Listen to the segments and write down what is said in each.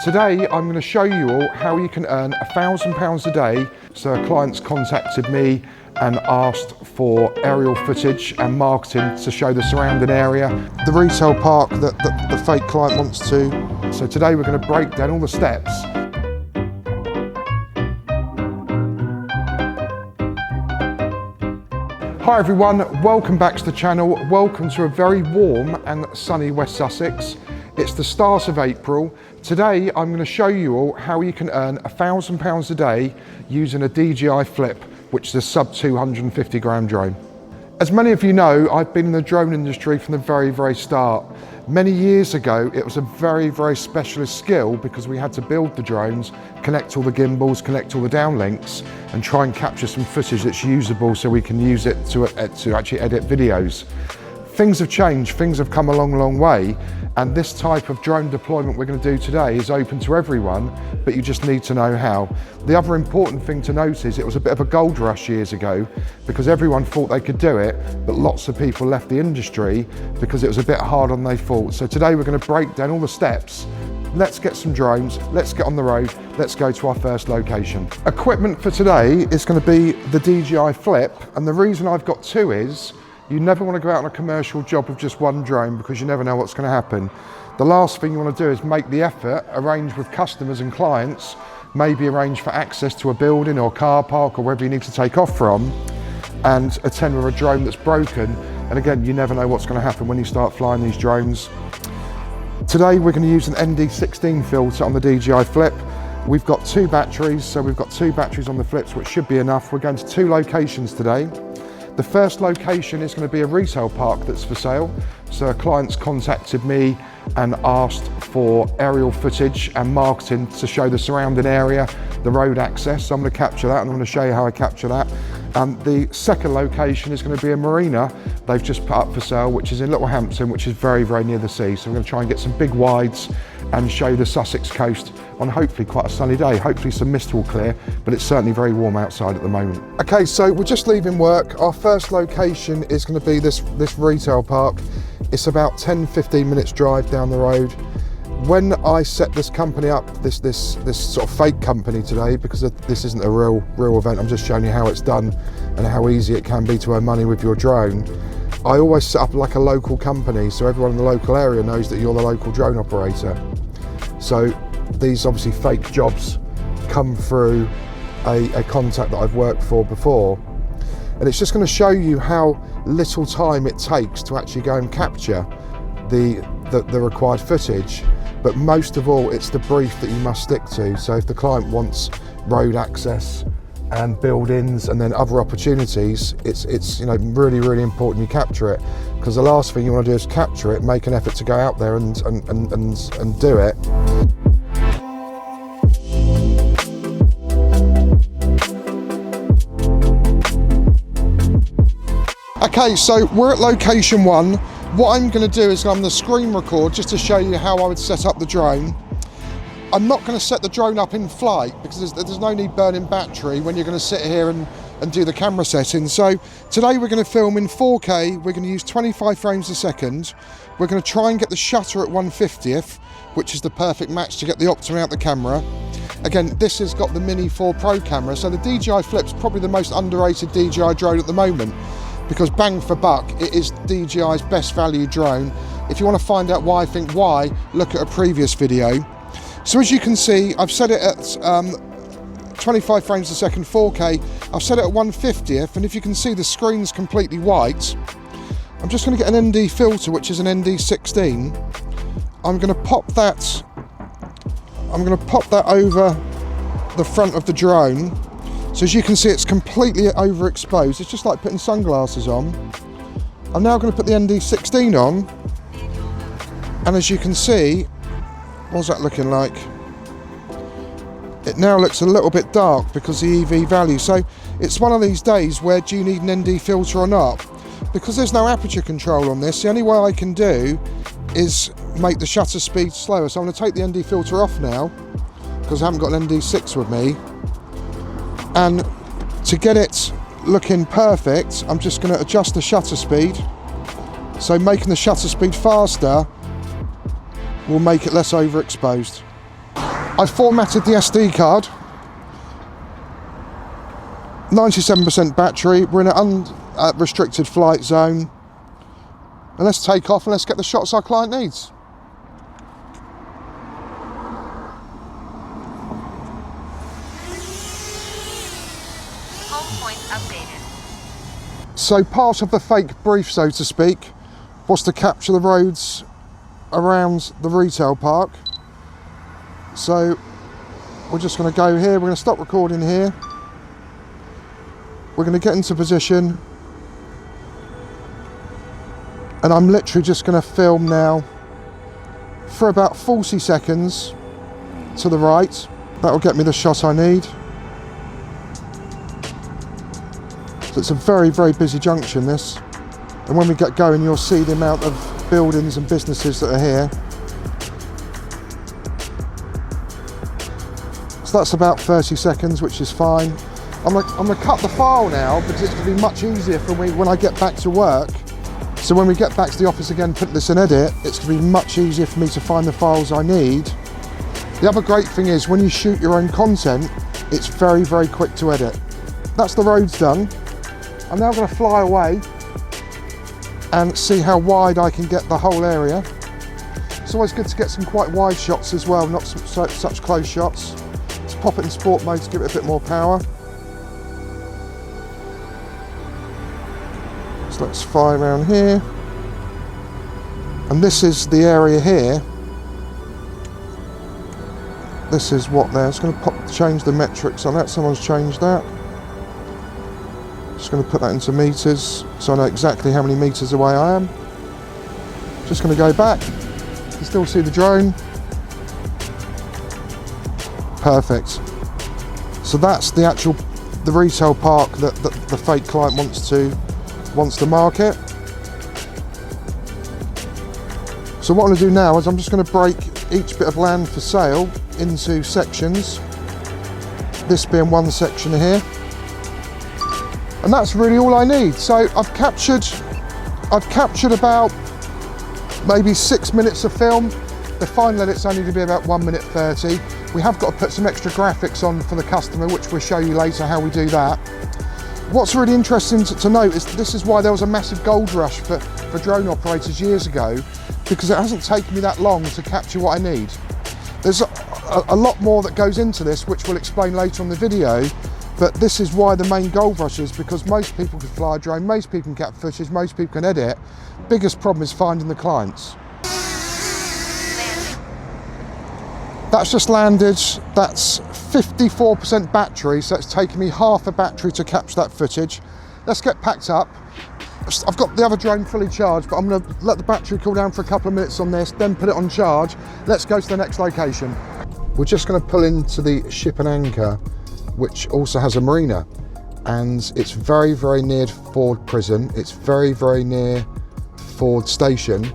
Today I'm going to show you all how you can earn £1,000 a day. So a client's contacted me and asked for aerial footage and marketing to show the surrounding area, the retail park that the fake client wants to. So today we're going to break down all the steps. Hi everyone, welcome back to the channel. Welcome to a very warm and sunny West Sussex. It's the start of April. Today I'm going to show you all how you can earn £1,000 a day using a DJI Flip, which is a sub 250 gram drone. As many of you know, I've been in the drone industry from the very start. Many years ago, it was a very specialist skill because we had to build the drones, connect all the gimbals, connect all the downlinks, and try and capture some footage that's usable so we can use it to actually edit videos. Things have changed, things have come a long way, and this type of drone deployment we're going to do today is open to everyone, but you just need to know how. The other important thing to note is it was a bit of a gold rush years ago because everyone thought they could do it, but lots of people left the industry because it was a bit harder than they thought. So today we're going to break down all the steps. Let's get some drones, let's get on the road, let's go to our first location. Equipment for today is going to be the DJI Flip, and the reason I've got two is you never want to go out on a commercial job with just one drone because you never know what's going to happen. The last thing you want to do is make the effort, arrange with customers and clients, maybe arrange for access to a building or car park or wherever you need to take off from, and attend with a drone that's broken. And again, you never know what's going to happen when you start flying these drones. Today we're going to use an ND16 filter on the DJI Flip. We've got two batteries, so we've got two batteries on the Flips, which should be enough. We're going to two locations today. The first location is going to be a retail park that's for sale. So a client's contacted me and asked for aerial footage and marketing to show the surrounding area, the road access. So I'm going to capture that and I'm going to show you how I capture that. The second location is going to be a marina they've just put up for sale, which is in Littlehampton, which is very near the sea. So we're going to try and get some big wides and show the Sussex coast on hopefully quite a sunny day. Hopefully some mist will clear, but it's certainly very warm outside at the moment. Okay, so we're just leaving work. Our first location is going to be this retail park. It's about 10-15 minutes drive down the road. When I set this company up, this sort of fake company today, because this isn't a real event, I'm just showing you how it's done and how easy it can be to earn money with your drone. I always set up like a local company, so everyone in the local area knows that you're the local drone operator. So these obviously fake jobs come through a contact that I've worked for before. And it's just going to show you how little time it takes to actually go and capture the required footage. But most of all, it's the brief that you must stick to. So if the client wants road access and buildings and then other opportunities, it's really important you capture it, because the last thing you want to do is capture it, make an effort to go out there and do it. Okay, so we're at location one. What I'm going to do is I'm going to screen record just to show you how I would set up the drone. I'm not going to set the drone up in flight because there's no need burning battery when you're going to sit here and do the camera settings. So today we're going to film in 4K. We're going to use 25 frames a second. We're going to try and get the shutter at 1/50th, which is the perfect match to get the optimum out the camera. Again, this has got the Mini 4 Pro camera, so the DJI Flip's probably the most underrated DJI drone at the moment, because bang for buck, it is DJI's best value drone. If you want to find out why I think why, look at a previous video. So as you can see, I've set it at 25 frames a second, 4K. I've set it at 1/50th, and if you can see the screen's completely white. I'm just going to get an ND filter, which is an ND16. I'm going to pop that over the front of the drone. So as you can see, it's completely overexposed. It's just like putting sunglasses on. I'm now going to put the ND16 on, and as you can see, what's that looking like? It now looks a little bit dark because the EV value. So it's one of these days where do you need an ND filter or not? Because there's no aperture control on this, the only way I can do is make the shutter speed slower. So I'm going to take the ND filter off now because I haven't got an ND6 with me. And to get it looking perfect, I'm just going to adjust the shutter speed. So making the shutter speed faster will make it less overexposed. I formatted the SD card. 97% battery. We're in an unrestricted flight zone. And let's take off and let's get the shots our client needs. Home point updated. So part of the fake brief, so to speak, was to capture the roads around the retail park. So we're just going to go here, we're going to stop recording here. We're going to get into position. And I'm literally just going to film now for about 40 seconds to the right. That'll get me the shot I need. So it's a very, very busy junction, this. And when we get going, you'll see the amount of buildings and businesses that are here. So that's about 30 seconds, which is fine. I'm gonna cut the file now because it's gonna be much easier for me when I get back to work. So when we get back to the office again, put this in edit, it's gonna be much easier for me to find the files I need. The other great thing is when you shoot your own content, it's very, very quick to edit. That's the roads done. I'm now gonna fly away and see how wide I can get the whole area. It's always good to get some quite wide shots as well, not such close shots. Let's pop it in sport mode to give it a bit more power. So let's fly around here. And this is the area here. This is what there. It's going to change the metrics on that. Someone's changed that. Just going to put that into meters so I know exactly how many meters away I am. Just going to go back. You can still see the drone. Perfect. So that's the retail park that the fake client wants to market. So what I'm going to do now is I'm just going to break each bit of land for sale into sections. This being one section here. And that's really all I need. So I've captured about maybe 6 minutes of film. The final edit's only going to be about 1 minute 30. We have got to put some extra graphics on for the customer, which we'll show you later how we do that. What's really interesting to note is this is why there was a massive gold rush for drone operators years ago, because it hasn't taken me that long to capture what I need. There's a lot more that goes into this, which we'll explain later on the video. But this is why the main gold rush is, because most people can fly a drone, most people can get footage, most people can edit. Biggest problem is finding the clients. That's just landed. That's 54% battery, so it's taken me half a battery to capture that footage. Let's get packed up. I've got the other drone fully charged, but I'm going to let the battery cool down for a couple of minutes on this, then put it on charge. Let's go to the next location. We're just going to pull into the Ship and Anchor, which also has a marina, and it's very, very near Ford Prison. It's very, very near Ford Station,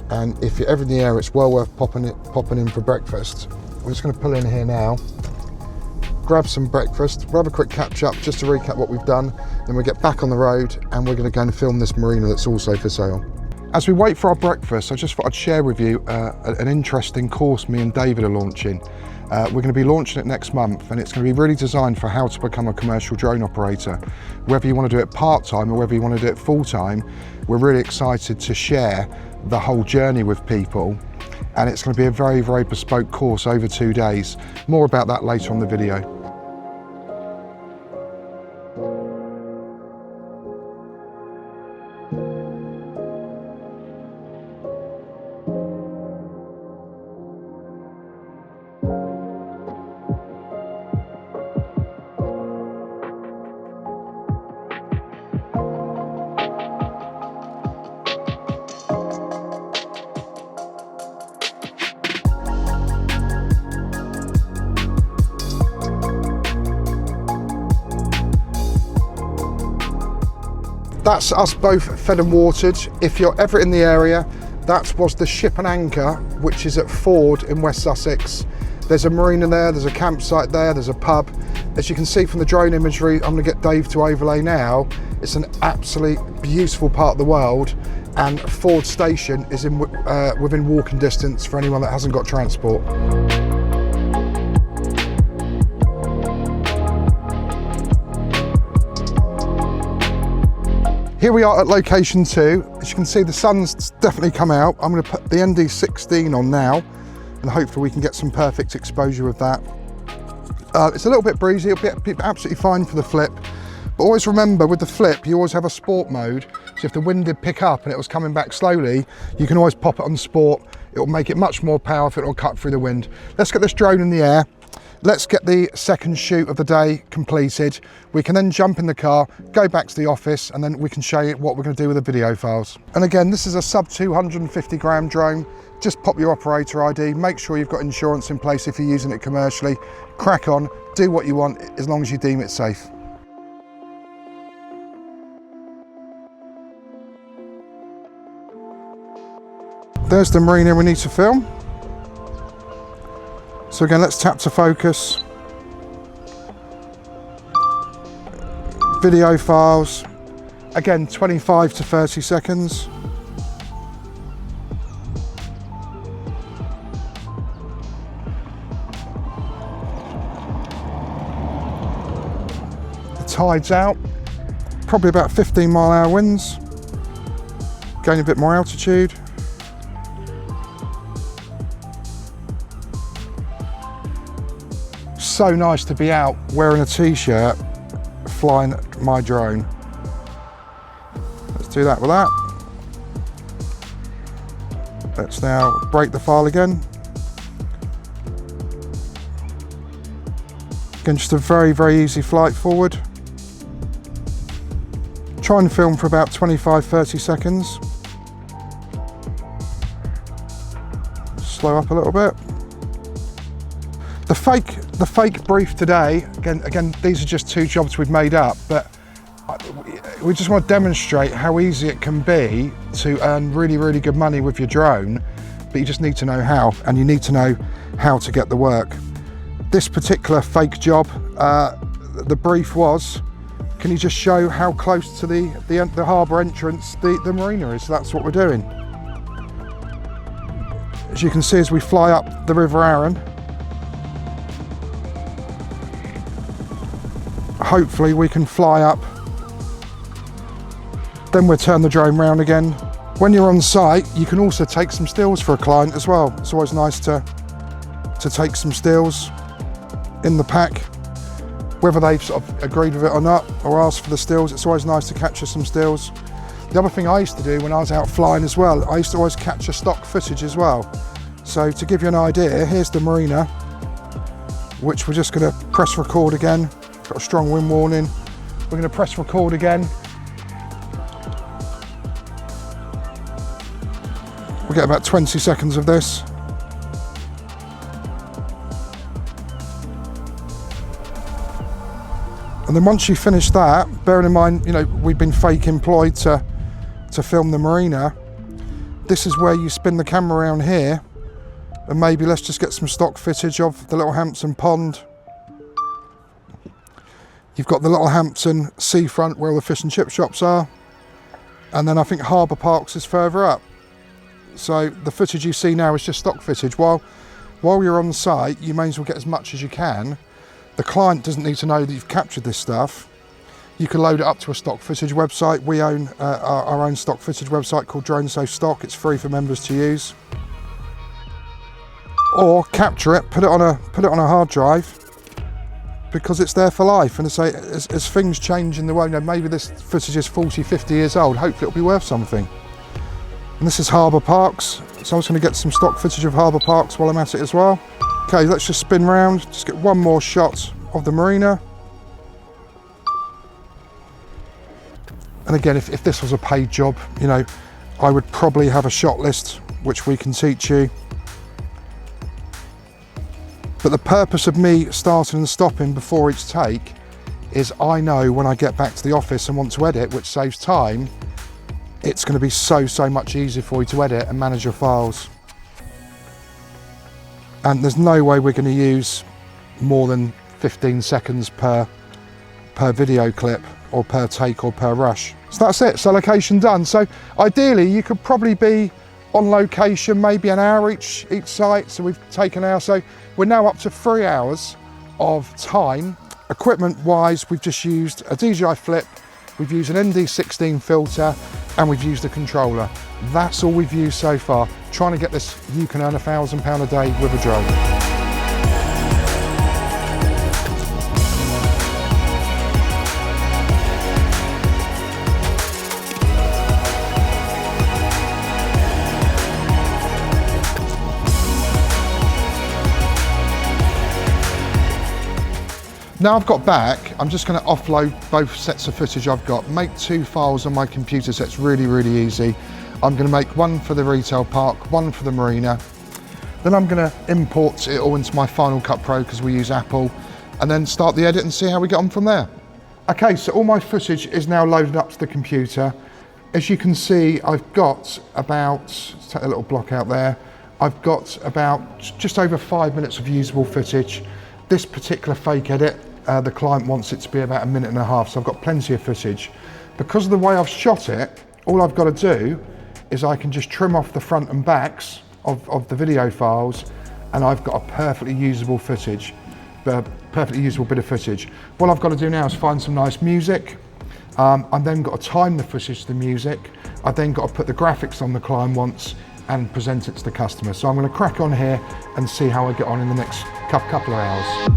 and if you're ever in the area, it's well worth popping in for breakfast. We're just going to pull in here now, grab some breakfast, we'll have a quick catch up just to recap what we've done, then we'll get back on the road and we're going to go and film this marina that's also for sale. As we wait for our breakfast, I just thought I'd share with you an interesting course me and David are launching. We're going to be launching it next month, and it's going to be really designed for how to become a commercial drone operator. Whether you want to do it part-time or whether you want to do it full-time, we're really excited to share the whole journey with people, and it's going to be a very, very bespoke course over 2 days. More about that later on the video. That's us both fed and watered. If you're ever in the area, that was the Ship and Anchor, which is at Ford in West Sussex. There's a marina there, there's a campsite there, there's a pub. As you can see from the drone imagery, I'm going to get Dave to overlay now. It's an absolutely beautiful part of the world, and Ford Station is within walking distance for anyone that hasn't got transport. Here we are at location 2. As you can see, the sun's definitely come out. I'm going to put the ND16 on now, and hopefully we can get some perfect exposure with that. It's a little bit breezy, it'll be absolutely fine for the Flip. But always remember, with the Flip, you always have a sport mode. So if the wind did pick up and it was coming back slowly, you can always pop it on sport. It'll make it much more powerful, it'll cut through the wind. Let's get this drone in the air. Let's get the second shoot of the day completed. We can then jump in the car, go back to the office, and then we can show you what we're going to do with the video files. And again, this is a sub 250 gram drone. Just pop your operator ID, make sure you've got insurance in place if you're using it commercially. Crack on, do what you want as long as you deem it safe. There's the Marina we need to film. So again, let's tap to focus. Video files. Again, 25 to 30 seconds. The tide's out. Probably about 15-mile-an-hour winds. Gain a bit more altitude. So nice to be out wearing a t-shirt flying my drone. Let's do that with that. Let's now break the file again. Again, just a very easy flight forward. Try and film for about 25-30 seconds. Slow up a little bit. The fake brief today, again, these are just 2 jobs we've made up, but we just want to demonstrate how easy it can be to earn really good money with your drone, but you just need to know how, and you need to know how to get the work. This particular fake job, the brief was, can you just show how close to the harbour entrance the marina is? So that's what we're doing. As you can see, as we fly up the River Arun, hopefully we can fly up, then we'll turn the drone round again. When you're on site, you can also take some stills for a client as well. It's always nice to take some stills in the pack, whether they've sort of agreed with it or not, or asked for the stills. It's always nice to capture some stills. The other thing I used to do when I was out flying as well, I used to always capture stock footage as well. So to give you an idea, here's the Marina, which we're just going to press record again. Got a strong wind warning. We're going to press record again. We'll get about 20 seconds of this. And then once you finish that, bearing in mind, you know, we've been fake employed to film the Marina, this is where you spin the camera around here, and maybe let's just get some stock footage of the Little Hampton Pond. You've got the Little Hampton seafront where all the fish and chip shops are, and then I think Harbour Parks is further up. So the footage you see now is just stock footage. While you're on site, you may as well get as much as you can. The client doesn't need to know that you've captured this stuff. You can load it up to a stock footage website. We own our own stock footage website called Drone Safe Stock. It's free for members to use. Or capture it, put it on a hard drive, because it's there for life. And as things change in the world, you know, maybe this footage is 40, 50 years old, hopefully it'll be worth something. And this is Harbour Parks, so I'm just going to get some stock footage of Harbour Parks while I'm at it as well. Okay, let's just spin round, just get one more shot of the Marina. And again, if this was a paid job, you know, I would probably have a shot list, which we can teach you. But the purpose of me starting and stopping before each take is I know when I get back to the office and want to edit, which saves time, it's going to be so much easier for you to edit and manage your files. And there's no way we're going to use more than 15 seconds per video clip, or per take, or per rush. So that's it, so location done. So ideally you could probably be on location maybe an hour each site, so we've taken an hour, so we're now up to 3 hours of time. Equipment wise, we've just used a DJI Flip we've used an ND16 filter, and we've used a controller. That's all we've used so far, trying to get this You Can Earn £1,000 a Day with a Drone. Now I've got back, I'm just going to offload both sets of footage I've got, make 2 files on my computer, so it's really, really easy. I'm going to make one for the retail park, one for the marina. Then I'm going to import it all into my Final Cut Pro because we use Apple, and then start the edit and see how we get on from there. Okay, so all my footage is now loaded up to the computer. As you can see, I've got about, let's take a little block out there, I've got about just over 5 minutes of usable footage. This particular fake edit, the client wants it to be about 1.5 minutes, so I've got plenty of footage. Because of the way I've shot it, all I've got to do is I can just trim off the front and backs of the video files, and I've got a perfectly usable footage, perfectly usable bit of footage. What I've got to do now is find some nice music. I've then got to time the footage to the music. I've then got to put the graphics on the client wants and present it to the customer. So I'm going to crack on here and see how I get on in the next couple of hours.